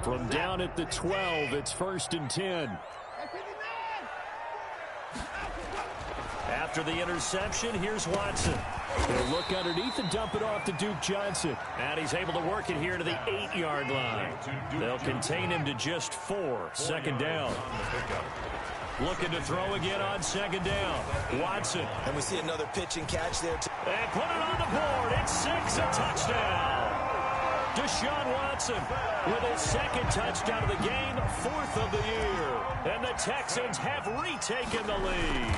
From down at the 12, it's 1st and 10. After the interception, here's Watson. He'll look underneath and dump it off to Duke Johnson. And he's able to work it here to the 8-yard line. They'll contain him to just 4. 2nd down. Looking to throw again on 2nd down. Watson. And we see another pitch and catch there. And put it on the board. It's 6, a touchdown. Deshaun Watson with his 2nd touchdown of the game, 4th of the year. And the Texans have retaken the lead.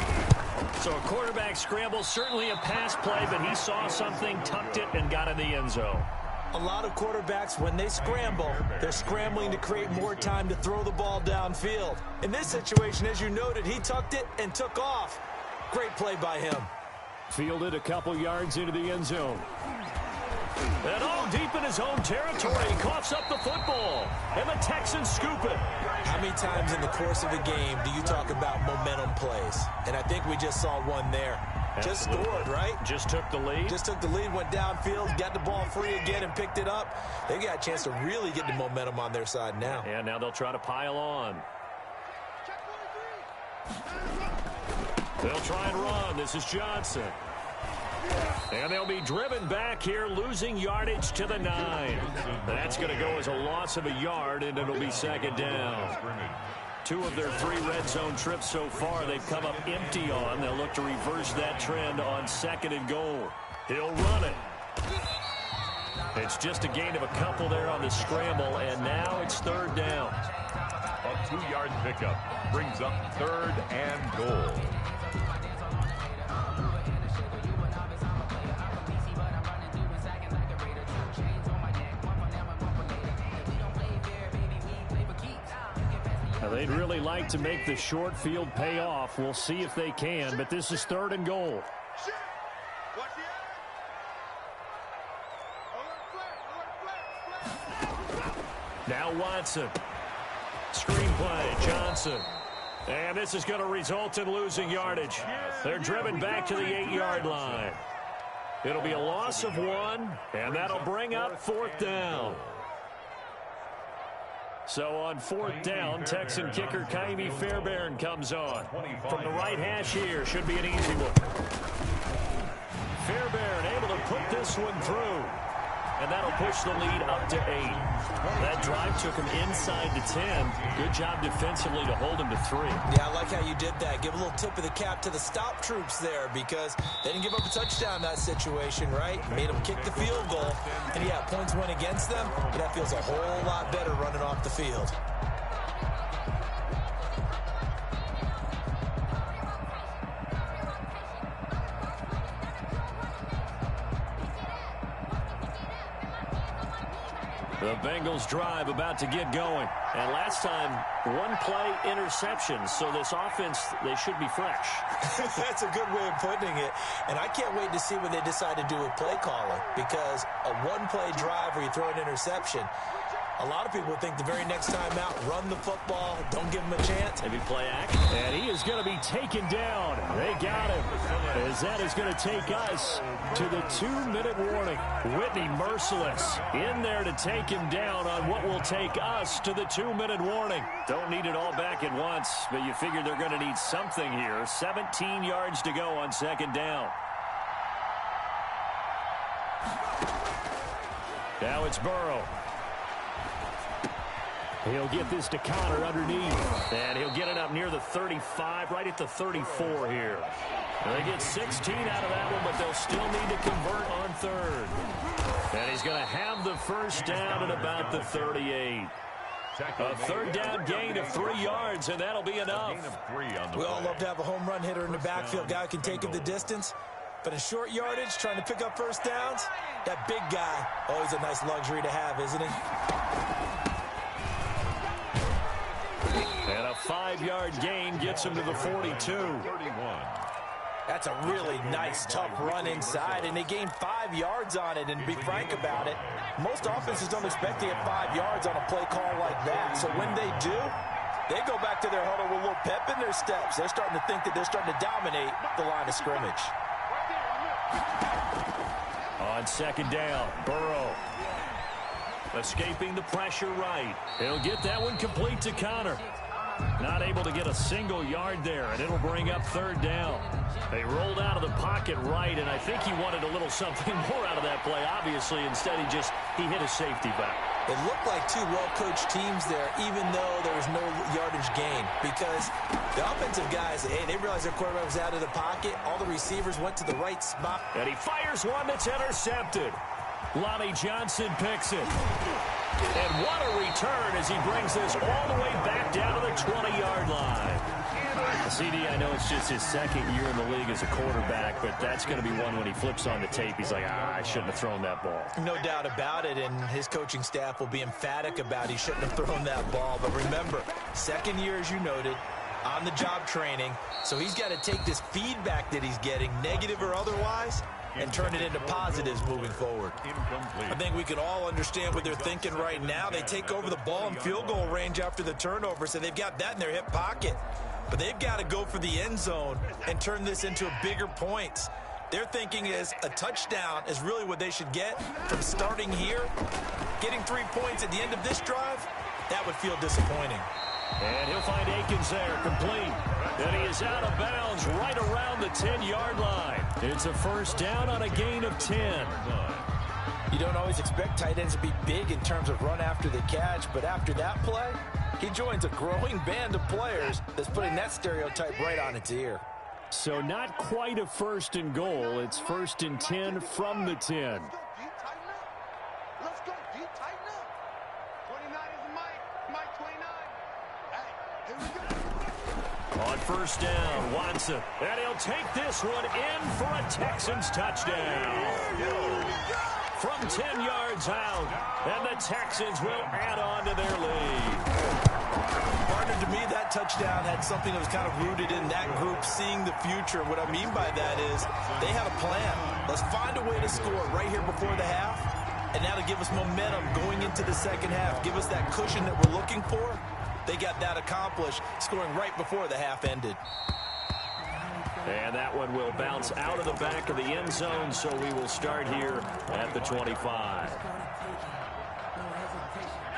So a quarterback scramble, certainly a pass play, but he saw something, tucked it, and got in the end zone. A lot of quarterbacks, when they scramble, they're scrambling to create more time to throw the ball downfield. In this situation, as you noted, he tucked it and took off. Great play by him. Fielded a couple yards into the end zone. And all deep in his own territory, he coughs up the football. And the Texans scoop it. How many times in the course of a game do you talk about momentum plays? And I think we just saw one there. Just scored, right? Just took the lead. Just took the lead, went downfield, got the ball free again and picked it up. They got a chance to really get the momentum on their side now. And now they'll try to pile on. They'll try and run. This is Johnson. And they'll be driven back here, losing yardage to the 9. That's going to go as a loss of a yard, and it'll be 2nd down. 2 of their 3 red zone trips so far, they've come up empty on. They'll look to reverse that trend on 2nd and goal. He'll run it. It's just a gain of a couple there on the scramble, and now it's 3rd down. A 2-yard pickup brings up 3rd and goal. They'd really like to make the short field pay off. We'll see if they can, but this is 3rd and goal. Now Watson. Screenplay, Johnson. And this is going to result in losing yardage. They're driven back to the 8-yard line. It'll be a loss of 1, and that'll bring up 4th down. So on 4th down, Texan kicker Kaimi Fairbairn comes on. From the right hash here, should be an easy one. Fairbairn able to put this one through. And that'll push the lead up to 8. That drive took him inside the 10. Good job defensively to hold him to 3. Yeah, I like how you did that. Give a little tip of the cap to the stop troops there because they didn't give up a touchdown in that situation, right? Made them kick the field goal. And, yeah, points went against them, but that feels a whole lot better running off the field. The Bengals drive about to get going. And last time, 1-play interception. So this offense, they should be fresh. That's a good way of putting it. And I can't wait to see what they decide to do with play calling. Because a 1-play drive where you throw an interception, a lot of people think the very next time out, run the football, don't give them a chance. Maybe play action. And he is going to be taken down. They got him. As that is going to take us to the 2-minute warning. Whitney merciless in there to take him down on what will take us to the 2-minute warning. Don't need it all back at once, but you figure they're going to need something here. 17 yards to go on 2nd down. Now it's Burrow. He'll get this to Connor underneath. And he'll get it up near the 35, right at the 34 here. And they get 16 out of that one, but they'll still need to convert on 3rd. And he's going to have the 1st down at about the 38. A 3rd down gain of 3 yards, and that'll be enough. We all love to have a home run hitter in the backfield. Guy who can take him the distance. But in short yardage, trying to pick up 1st downs, that big guy, always a nice luxury to have, isn't he? And a 5-yard gain gets him to the 42. 31. That's a really nice, tough run inside, and they gained 5 yards on it. And to be frank about it, most offenses don't expect to get 5 yards on a play call like that. So when they do, they go back to their huddle with a little pep in their steps. They're starting to think that they're starting to dominate the line of scrimmage. On 2nd down, Burrow. Escaping the pressure right. He'll get that one complete to Connor. Not able to get a single yard there, and it'll bring up third down. They rolled out of the pocket right, and I think he wanted a little something more out of that play, obviously. Instead, he hit a safety back. It looked like two well-coached teams there, even though there was no yardage gain, because the offensive guys, hey, they realized their quarterback was out of the pocket. All the receivers went to the right spot. And he fires one that's intercepted. Lonnie Johnson picks it. And what a return as he brings this all the way back down to the 20-yard line. CD, I know it's just his second year in the league as a quarterback, but that's going to be one when he flips on the tape. He's like, I shouldn't have thrown that ball. No doubt about it, and his coaching staff will be emphatic about he shouldn't have thrown that ball. But remember, second year, as you noted, on-the-job training, so he's got to take this feedback that he's getting, negative or otherwise, and turn it into positives moving forward. I think we can all understand what they're thinking right now. They take over the ball in field goal range after the turnover, so they've got that in their hip pocket. But they've got to go for the end zone and turn this into a bigger points. They're thinking is a touchdown is really what they should get from starting here. Getting 3 points at the end of this drive, that would feel disappointing. And he'll find Akins there, complete. And he is out of bounds right around the 10-yard line. It's a first down on a gain of 10. You don't always expect tight ends to be big in terms of run after the catch, but after that play, he joins a growing band of players that's putting that stereotype right on its ear. So not quite a first and goal. It's first and 10 from the 10. On first down, Watson. And he'll take this one in for a Texans touchdown. From 10 yards out. And the Texans will add on to their lead. Partner, to me, that touchdown had something that was kind of rooted in that group seeing the future. What I mean by that is they had a plan. Let's find a way to score right here before the half. And that'll give us momentum going into the second half. Give us that cushion that we're looking for. They got that accomplished, scoring right before the half ended. And that one will bounce out of the back of the end zone, so we will start here at the 25.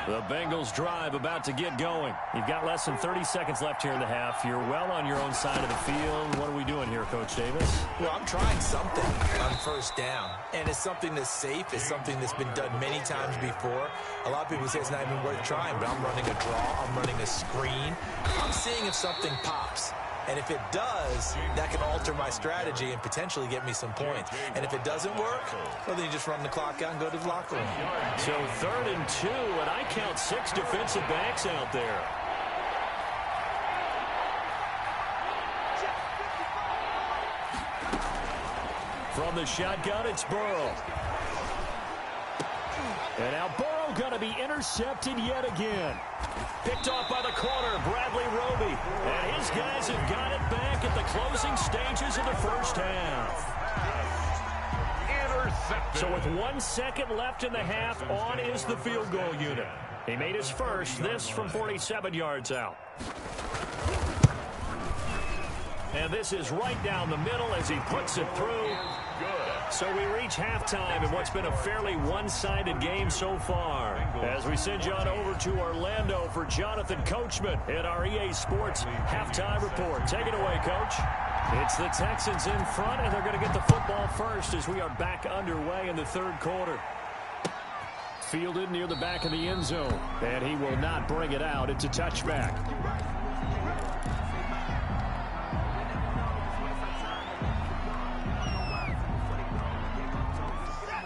The Bengals drive about to get going. You've got less than 30 seconds left here in the half. You're well on your own side of the field. What are we doing here, Coach Davis? Well, I'm trying something on first down. And it's something that's safe. It's something that's been done many times before. A lot of people say it's not even worth trying, but I'm running a draw. I'm running a screen. I'm seeing if something pops. And if it does, that can alter my strategy and potentially get me some points. And if it doesn't work, well, then you just run the clock out and go to the locker room. So 3rd and 2, and I count 6 defensive backs out there. From the shotgun, it's Burrow. And now Burrow going to be intercepted yet again. Picked off by the corner, Bradley Roby. And his guys have got it back at the closing stages of the first half. Intercepted. So with 1 second left in the half, on is the field goal unit. He made his first, this from 47 yards out. And this is right down the middle as he puts it through. So we reach halftime in what's been a fairly one-sided game so far. As we send you on over to Orlando for Jonathan Coachman in our EA Sports halftime report. Take it away, Coach. It's the Texans in front, and they're going to get the football first as we are back underway in the third quarter. Fielded near the back of the end zone, and he will not bring it out. It's a touchback.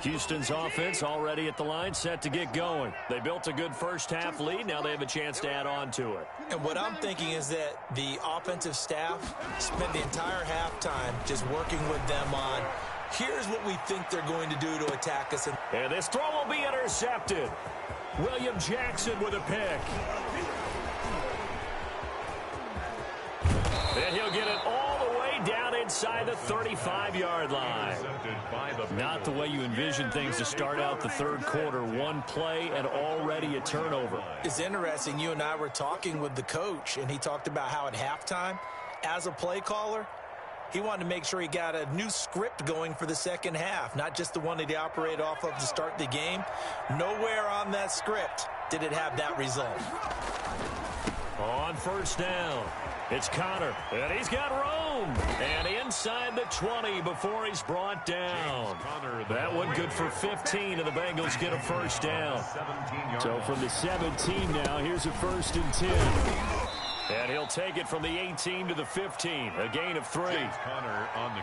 Houston's offense already at the line, set to get going. They built a good first half lead. Now they have a chance to add on to it. And what I'm thinking is that the offensive staff spent the entire halftime just working with them on, here's what we think they're going to do to attack us. And this throw will be intercepted. William Jackson with a pick. And he'll get it all the way down inside the 35-yard line. Not the way you envision things to start out the third quarter. One play and already a turnover. It's interesting. You and I were talking with the coach, and he talked about how at halftime, as a play caller, He wanted to make sure he got a new script going for the second half, not just the one that he operated off of to start the game. Nowhere on that script did it have that result. On first down, it's Connor, and he's got room. And inside the 20 before he's brought down. That one good for 15, and the Bengals get a first down. So from the 17 now, here's a 1st and 10. And he'll take it from the 18 to the 15, a gain of 3. Well,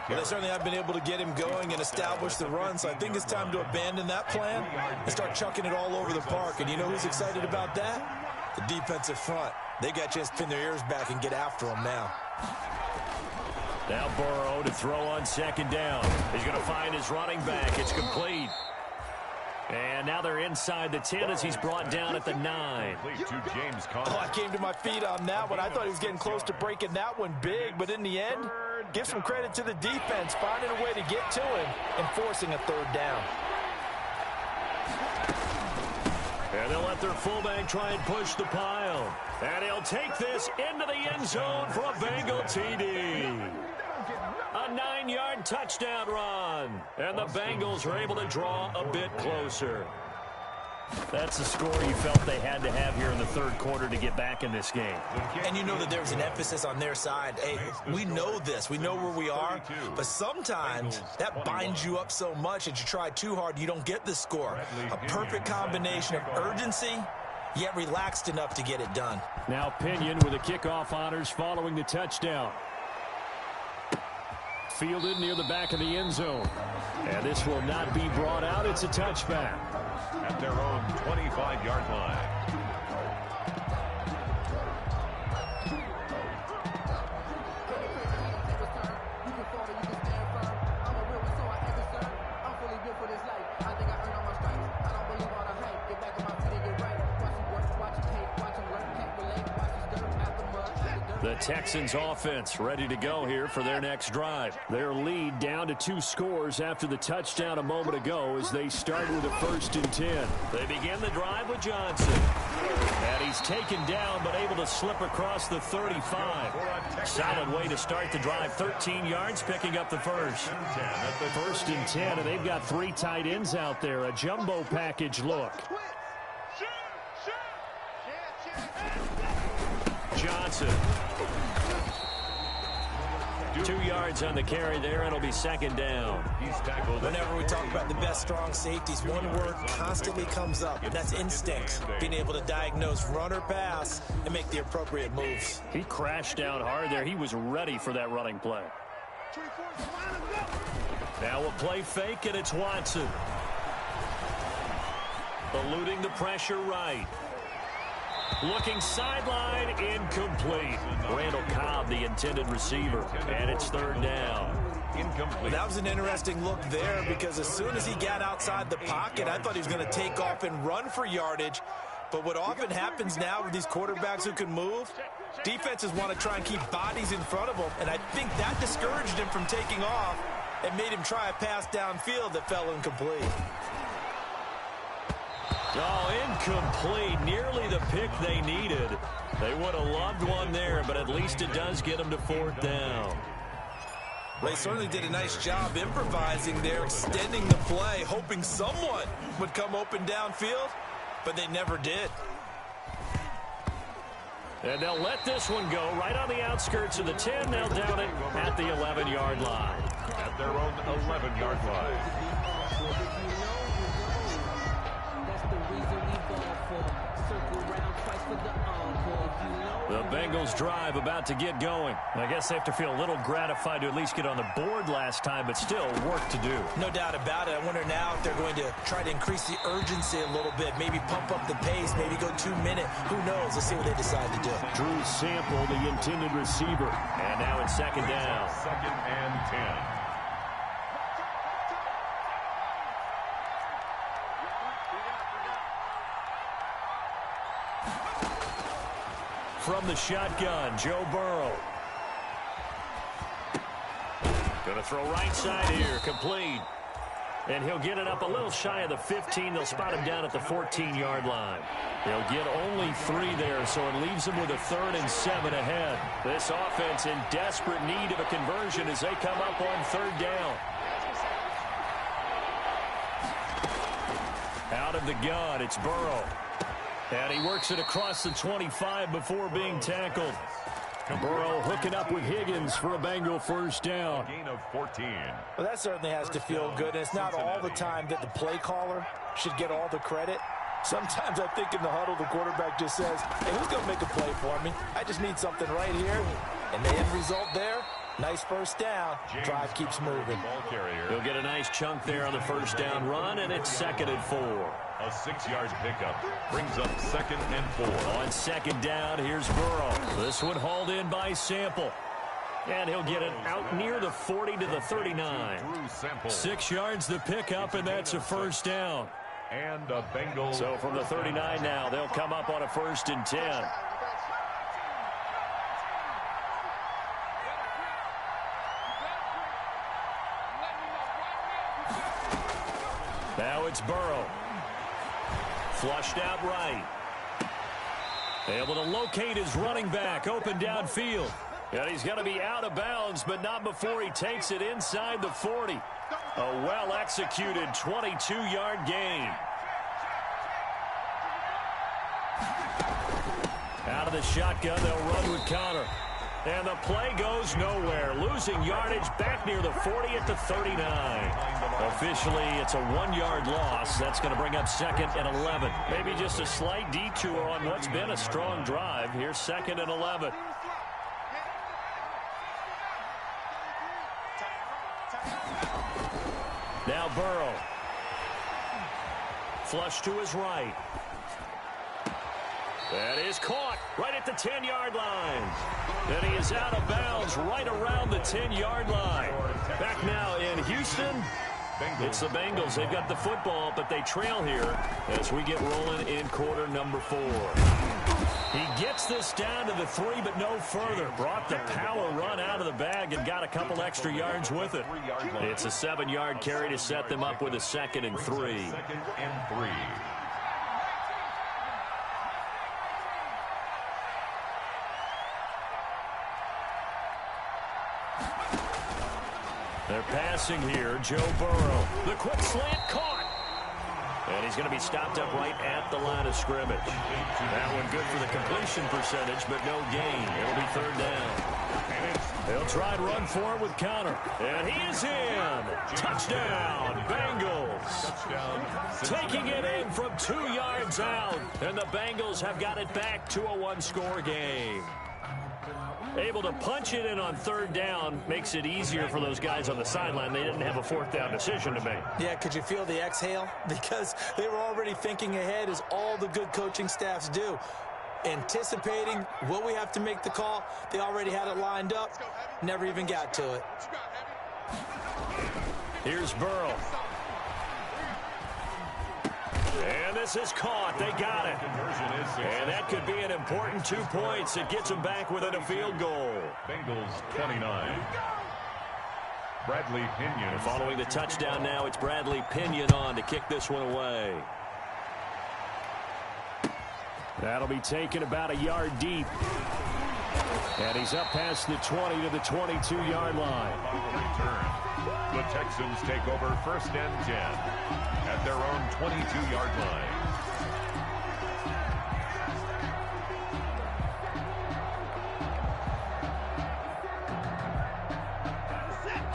they certainly have been able to get him going and establish the run, so I think it's time to abandon that plan and start chucking it all over the park. And you know who's excited about that? The defensive front. They got a chance to pin their ears back and get after him now. Now Burrow to throw on 2nd down. He's going to find his running back. It's complete. And now they're inside the 10 as he's brought down at the 9. Oh, I came to my feet on that one. I thought he was getting close to breaking that one big, but in the end, give some credit to the defense, finding a way to get to him and forcing a 3rd down. And they'll let their fullback try and push the pile. And he'll take this into the end zone for a Bengal TD. A 9-yard touchdown run. And the Bengals are able to draw a bit closer. That's the score you felt they had to have here in the 3rd quarter to get back in this game. And you know that there's an emphasis on their side. Hey, we know this. We know where we are. But sometimes that binds you up so much that you try too hard, you don't get the score. A perfect combination of urgency, yet relaxed enough to get it done. Now Pinion with the kickoff honors following the touchdown. Fielded near the back of the end zone. And this will not be brought out. It's a touchback. At their own 25-yard line. The Texans offense ready to go here for their next drive. Their lead down to 2 scores after the touchdown a moment ago as they start with a 1st and 10. They begin the drive with Johnson. And he's taken down but able to slip across the 35. Solid way to start the drive. 13 yards picking up the first. 1st and 10, and they've got 3 tight ends out there. A jumbo package look. Johnson. 2 yards on the carry there, and it'll be 2nd down. He's tackled. Whenever we talk about the best strong safeties, one word constantly comes up, and that's instinct. Being able to diagnose run or pass and make the appropriate moves. He crashed down hard there. He was ready for that running play. Now a play fake, and it's Watson. Eluding the pressure right. Looking sideline, incomplete. Randall Cobb, the intended receiver, and it's 3rd down. Incomplete. That was an interesting look there because as soon as he got outside the pocket, I thought he was going to take off and run for yardage. But what often happens now with these quarterbacks who can move, defenses want to try and keep bodies in front of them, and I think that discouraged him from taking off and made him try a pass downfield that fell incomplete. Oh, incomplete. Nearly the pick they needed. They would have loved one there, but at least it does get them to 4th down. Well, they certainly did a nice job improvising there, extending the play, hoping someone would come open downfield, but they never did. And they'll let this one go right on the outskirts of the 10. They'll down it at the 11-yard line. At their own 11-yard line. The Bengals drive about to get going. I guess they have to feel a little gratified to at least get on the board last time, but still work to do. No doubt about it. I wonder now if they're going to try to increase the urgency a little bit, maybe pump up the pace, maybe go 2 minute. Who knows? Let's see what they decide to do. Drew Sample, the intended receiver. And now in 2nd down. 2nd and 10. From the shotgun, Joe Burrow. Going to throw right side here, complete. And he'll get it up a little shy of the 15. They'll spot him down at the 14-yard line. He'll get only 3 there, so it leaves him with a 3rd and 7 ahead. This offense in desperate need of a conversion as they come up on 3rd down. Out of the gun, it's Burrow. And he works it across the 25 before being tackled. Burrow hooking up with Higgins for a Bengal 1st down. Gain of 14. Well, that certainly has to feel good. And it's not all the time that the play caller should get all the credit. Sometimes I think in the huddle, the quarterback just says, hey, who's going to make a play for me? I just need something right here. And the end result there, nice 1st down. Drive keeps moving. He'll get a nice chunk there on the 1st down run, and it's 2nd and 4. A 6-yard pickup brings up 2nd and 4. On 2nd down, here's Burrow. This one hauled in by Sample. And he'll get it out near the 40 to the 39. 6 yards the pickup, and that's a 1st down. And a Bengal. So from the 39 now, they'll come up on a 1st and 10. Now it's Burrow. Flushed out right. Able to locate his running back open downfield. And he's going to be out of bounds, but not before he takes it inside the 40. A well-executed 22-yard gain. Out of the shotgun, they'll run with Connor. And the play goes nowhere. Losing yardage back near the 40 at the 39. Officially, it's a 1-yard loss. That's going to bring up 2nd and 11. Maybe just a slight detour on what's been a strong drive. Here's 2nd and 11. Now Burrow. Flush to his right. That is caught right at the 10-yard line. And he is out of bounds right around the 10-yard line. Back now in Houston. It's the Bengals. They've got the football, but they trail here as we get rolling in quarter number 4. He gets this down to the 3, but no further. Brought the power run out of the bag and got a couple extra yards with it. It's a 7-yard carry to set them up with a 2nd and 3. 2nd and 3. They're passing here. Joe Burrow. The quick slant caught. And he's going to be stopped up right at the line of scrimmage. That one good for the completion percentage, but no gain. It'll be 3rd down. They'll try and run for it with Connor. And he is in. Touchdown, Bengals. Taking it in from 2 yards out. And the Bengals have got it back to a 1-score game. Able to punch it in on 3rd down makes it easier for those guys on the sideline. They didn't have a 4th down decision to make. Yeah, could you feel the exhale? Because they were already thinking ahead, as all the good coaching staffs do. Anticipating what we have to make the call. They already had it lined up. Never even got to it. Here's Burrow. And this is caught. They got it. And that could be an important 2 points. It gets them back within a field goal. Bengals 29. Bradley Pinion. And following the touchdown now, it's Bradley Pinion on to kick this one away. That'll be taken about a yard deep. And he's up past the 20 to the 22-yard line. Return. The Texans take over 1st and 10 at their own 22-yard line.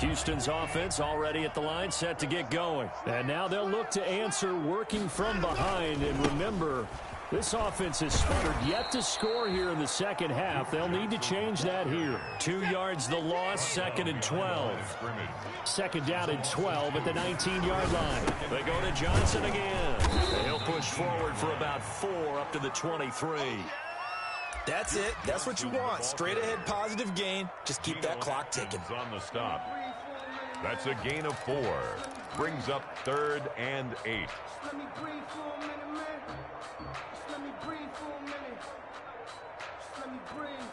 Houston's offense already at the line, set to get going. And now they'll look to answer working from behind. And remember, this offense has sputtered yet to score here in the 2nd half. They'll need to change that here. 2 yards the loss, 2nd and 12. 2nd down and 12 at the 19-yard line. They go to Johnson again. And he'll push forward for about 4 up to the 23. That's it. That's what you want. Straight ahead positive gain. Just keep that clock ticking. On the stop. That's a gain of 4. Brings up 3rd and 8. Let me breathe for a minute, man. Let me breathe for a minute. Let me breathe.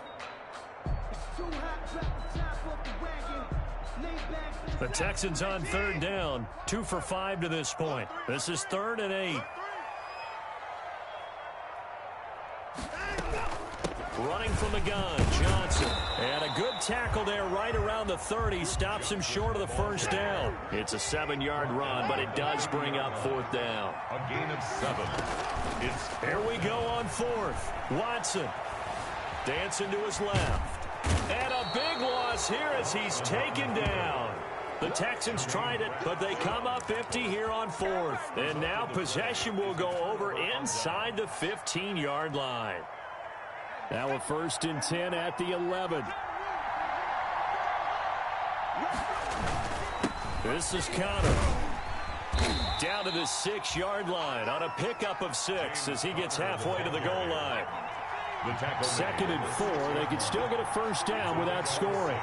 It's too hot, drop the top off the wagon. The Texans on third down, 2 for 5 to this point. This is 3rd and 8. Running from the gun, Johnson. And a good tackle there right around the 30. Stops him short of the first down. It's a 7-yard run, but it does bring up 4th down. A gain of 7. Here we go on 4th. Watson dancing to his left. And a big loss here as he's taken down. The Texans tried it, but they come up empty here on 4th. And now possession will go over inside the 15-yard line. Now a 1st and 10 at the 11. This is Connor. Down to the 6-yard line on a pickup of 6 as he gets halfway to the goal line. 2nd and 4. They can still get a first down without scoring.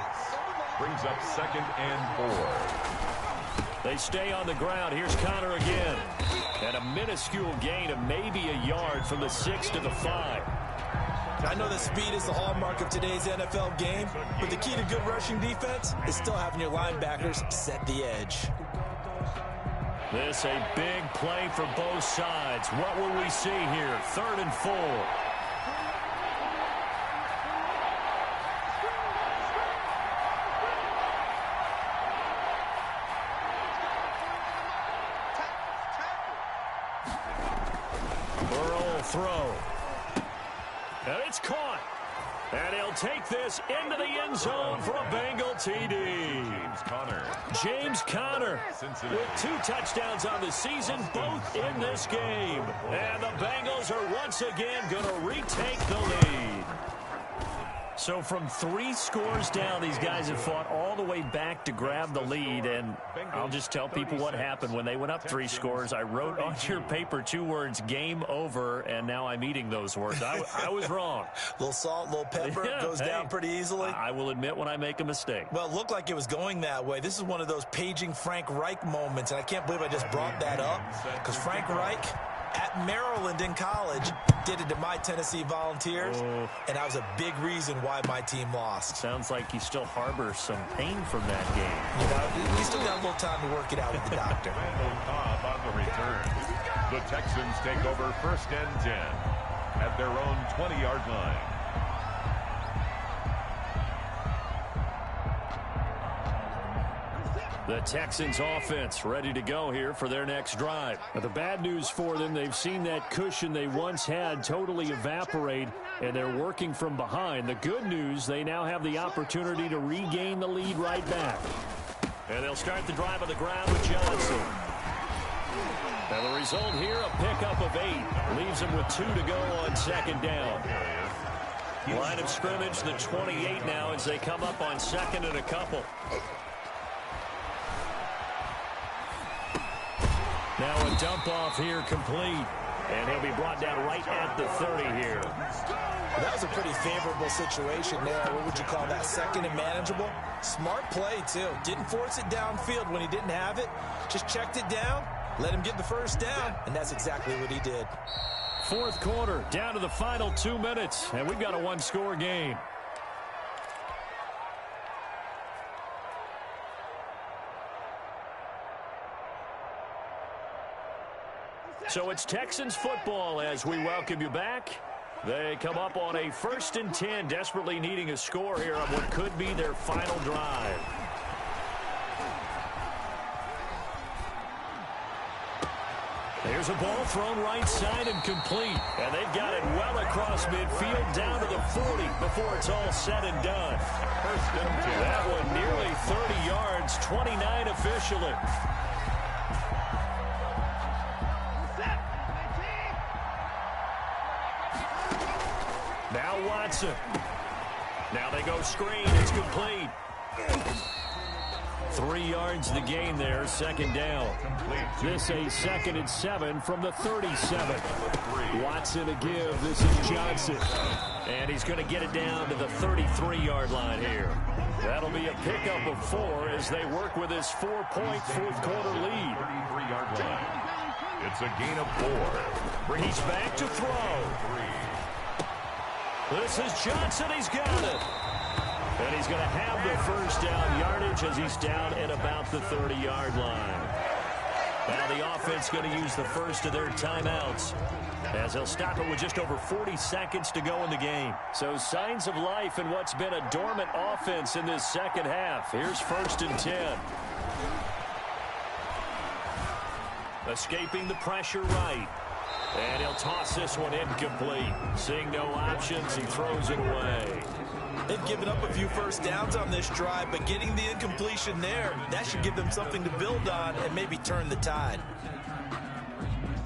Brings up 2nd and 4. They stay on the ground. Here's Connor again. And a minuscule gain of maybe a yard from the 6 to the 5. I know that speed is the hallmark of today's NFL game, but the key to good rushing defense is still having your linebackers set the edge. This a big play for both sides. What will we see here? 3rd and 4. Throw. And it's caught. And he'll take this into the end zone for a Bengal TD. James Conner with 2 touchdowns on the season, both in this game. And the Bengals are once again going to retake the lead. So from 3 scores down, these guys have fought all the way back to grab the lead. And I'll just tell people what happened when they went up 3 scores. I wrote on your paper 2 words, game over, and now I'm eating those words. I was wrong. Little salt, little pepper, goes down pretty easily. I will admit when I make a mistake. Well, it looked like it was going that way. This is one of those paging Frank Reich moments, and I can't believe I just brought that up, because Frank Reich at Maryland in college did it to my Tennessee Volunteers, and that was a big reason why my team lost. Sounds like you still harbor some pain from that game. You know, we still got a little time to work it out with the doctor. Cobb on the return. The Texans take over 1st and 10 at their own 20-yard line. The Texans offense ready to go here for their next drive. But the bad news for them, they've seen that cushion they once had totally evaporate, and they're working from behind. The good news, they now have the opportunity to regain the lead right back. And they'll start the drive on the ground with Johnson. And the result here, a pickup of 8. Leaves them with 2 to go on 2nd down. Line of scrimmage, the 28 now as they come up on 2nd and a couple. Now a dump off here complete. And he'll be brought down right at the 30 here. Well, that was a pretty favorable situation there. What would you call that? 2nd and manageable? Smart play, too. Didn't force it downfield when he didn't have it. Just checked it down, let him get the first down, and that's exactly what he did. 4th quarter, down to the final 2 minutes, and we've got a 1-score game. So it's Texans football as we welcome you back. They come up on a 1st and 10, desperately needing a score here on what could be their final drive. There's a ball thrown right side and complete. And they've got it well across midfield down to the 40 before it's all said and done. 1st and 10. That one nearly 30 yards, 29 officially. Now Watson. Now they go screen. It's complete. 3 yards the gain there. 2nd down. This a 2nd and 7 from the 37. Watson to give. This is Johnson. And he's going to get it down to the 33-yard line here. That'll be a pickup of 4 as they work with his 4-point 4th quarter lead. 33-yard line. It's a gain of 4. He's back to throw. This is Johnson. He's got it. And he's going to have the first down yardage as he's down at about the 30-yard line. Now the offense going to use the first of their timeouts as they'll stop it with just over 40 seconds to go in the game. So signs of life in what's been a dormant offense in this second half. Here's 1st and 10. Escaping the pressure right. And he'll toss this one incomplete. Seeing no options, he throws it away. They've given up a few first downs on this drive, but getting the incompletion there, that should give them something to build on and maybe turn the tide.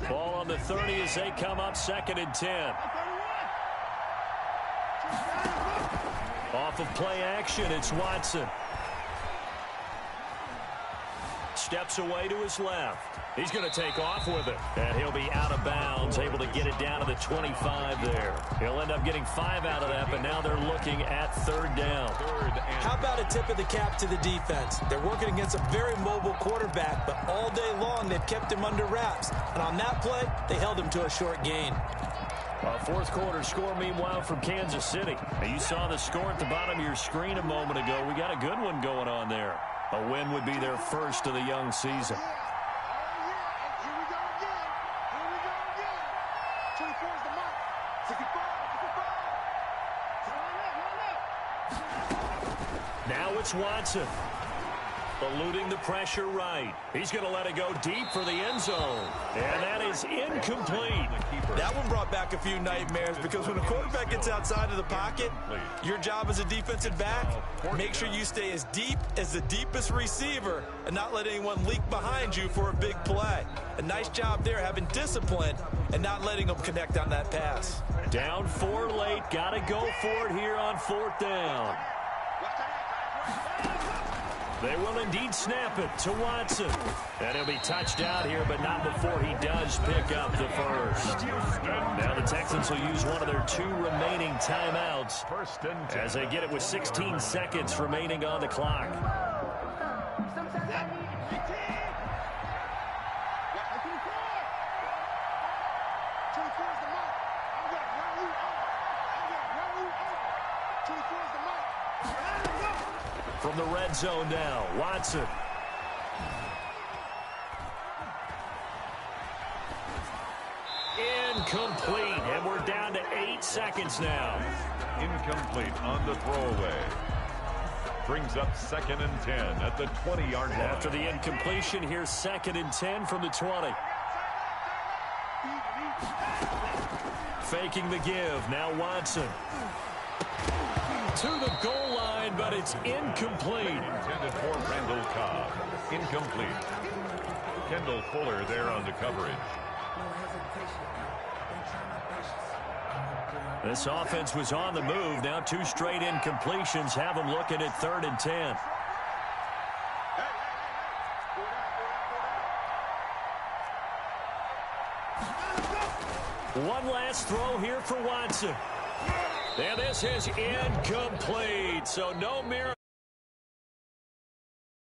Ball on the 30 as they come up 2nd and 10. Off of play action, it's Watson. Steps away to his left. He's going to take off with it. And he'll be out of bounds, able to get it down to the 25 there. He'll end up getting 5 out of that, but now they're looking at 3rd down. How about a tip of the cap to the defense? They're working against a very mobile quarterback, but all day long they've kept him under wraps. And on that play, they held him to a short gain. A 4th quarter score, meanwhile, from Kansas City. Now, you saw the score at the bottom of your screen a moment ago. We got a good one going on there. A win would be their first of the young season. Now it's Watson. Eluding the pressure right. He's going to let it go deep for the end zone. And that is incomplete. That one brought back a few nightmares because when a quarterback gets outside of the pocket, your job as a defensive back, make sure you stay as deep as the deepest receiver and not let anyone leak behind you for a big play. A nice job there having discipline and not letting them connect on that pass. Down 4 late. Got to go for it here on 4th down. They will indeed snap it to Watson. And he'll be touched out here, but not before he does pick up the first. Now the Texans will use one of their 2 remaining timeouts as they get it with 16 seconds remaining on the clock. From the red zone now, Watson. Incomplete, and we're down to 8 seconds now. Incomplete on the throwaway. Brings up 2nd and 10 at the 20-yard line. After the incompletion, here's 2nd and 10 from the 20. Faking the give, now Watson. To the goal line, but it's incomplete. Intended for Randall Cobb. Incomplete. Kendall Fuller there on the coverage. This offense was on the move. Now 2 straight incompletions have them looking at 3rd and 10. One last throw here for Watson. And this is incomplete, so no miracle.